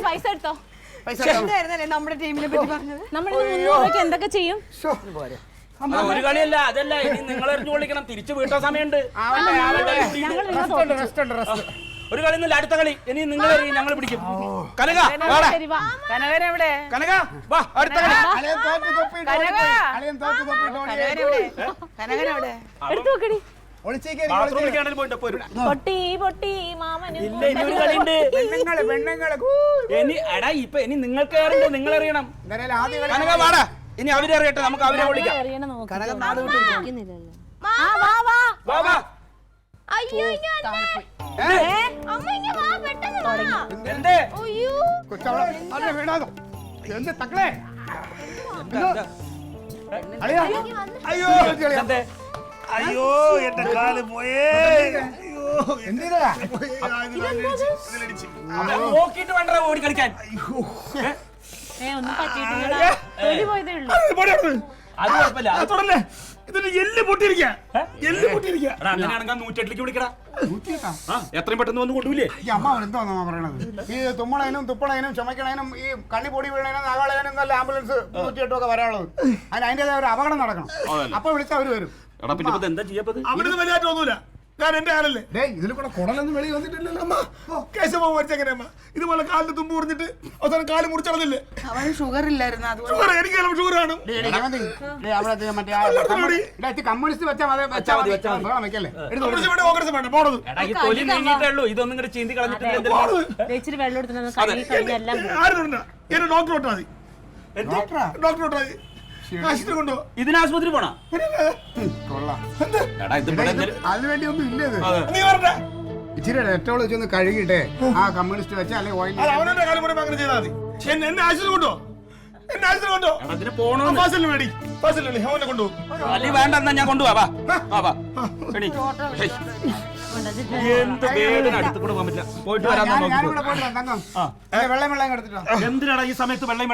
പൈസ എടുത്തോ. നമ്മുടെ ടീമിനെ പറ്റി പറഞ്ഞത് നമ്മൾ എന്തൊക്കെ ചെയ്യും? ഒരു കളിയല്ല, അതല്ല. ഇനി നിങ്ങൾ എറിഞ്ഞു കൊള്ളിക്കണം. തിരിച്ചു വീട്ടാൻ സമയമുണ്ട്. ഒരു കളി ഒന്നുമില്ല, അടുത്ത കളി. ഇനി നിങ്ങൾ എറിയും, ഞങ്ങൾ പിടിക്കും. കനക കനകനെവിടെ? കനക വാ, അടുത്ത കളി. കനകനെവിടെ? പൊട്ടി പൊട്ടി മാമന്. ഇല്ല, ഇനി ഒരു കളിയുണ്ട്. ഇനി നിങ്ങൾക്ക് ഏറുണ്ട്, നിങ്ങൾ എറിയണം. കനക വാടാ, ഇനി അവരെറിയട്ടെ, നമുക്ക് അവരെ വിളിക്കാം. അയ്യോ എന്റെ കാല് പോയേ. നോക്കിട്ട് വേണ്ട ഓടി കളിക്കാൻ. അത് കുഴപ്പമില്ല. ഇതിന് എല്ല് പൊട്ടിയിരിക്കാ. അങ്ങനെയാണെങ്കിൽ 108ലേക്ക് വിളിക്കടാ. എത്രയും പെട്ടെന്ന് വന്ന് കൊണ്ടുപോയില്ലേ? ഈ അമ്മ എന്തോന്നാ പറയണത്? ഈ തുമ്മണതിനും തുപ്പണതിനും ചുമക്കണതിനും ഈ കണ്ണി പൊടി വീണതിനും നഗാളതിനും നല്ല ആംബുലൻസ് 108 ഒക്കെ വരാനുള്ളത്. അതിൻ്റെതായ ഒരു അപകടം നടക്കണം. അപ്പൊ വിളിച്ചാൽ അവര് വരും. എന്താ ചെയ്യപ്പത്? അവിടുന്ന് വലിയായിട്ട് ഒന്നുമില്ല. ഞാൻ എന്റെ ആളല്ലേ. ഇതിൽ കൂടെ കുടലൊന്നും വെളി വന്നിട്ടില്ലല്ലോ അമ്മ. കേശവ മരിച്ചെങ്ങനെ അമ്മ? ഇതുപോലെ കാലിന് തുമ്പ് മുറിഞ്ഞിട്ട് അവസാനം കാല് മുറിച്ചളഞ്ഞില്ലേ? അവന് ഷുഗർ ഇല്ലായിരുന്നു. ഷുഗർ എനിക്ക് ഷുഗർ ആണ്. കമ്മ്യൂണിസ്റ്റ് വെച്ചാൽ വെക്കല്ലേ. പോണത് ഇതൊന്നും കൂടെ ചീന്തി കളഞ്ഞിട്ടില്ല. എന്നെ ഡോക്ടർ വിട്ടാ മതി. ഡോക്ടർ വിട്ടാ മതി. കൊണ്ടോ ഇതിന് ആശുപത്രി പോണ? അതിനുവേണ്ടി ഒന്നും ഇല്ല. നീ പറഞ്ഞ ഇച്ചിരി ഡെറ്റോൾ വെച്ചൊന്ന് കഴുകിട്ടെ ആ കമ്മ്യൂണിസ്റ്റ് വെച്ചാൽ അല്ലെങ്കിൽ ഓയിൽ അവനെ കാലം കൂടെ അങ്ങനെ ചെയ്താൽ മതി. എന്നെ ആശുപത്രി കൊണ്ടോ? എന്നെ ആശുപത്രി കൊണ്ടോ? ഫാസിലിന് വേണ്ടി ഫാസിലിന് അവനെ കൊണ്ടുപോകും. വേണ്ട, എന്നാ ഞാൻ കൊണ്ടുപോവാ. എന്ത് വേദന അടുത്ത് കൂടെ പോകാൻ പറ്റില്ല. പോയിട്ട് വരാൻ. വെള്ളം എടുത്തിട്ടോ. എന്തിനാടാ ഈ സമയത്ത് വെള്ളം?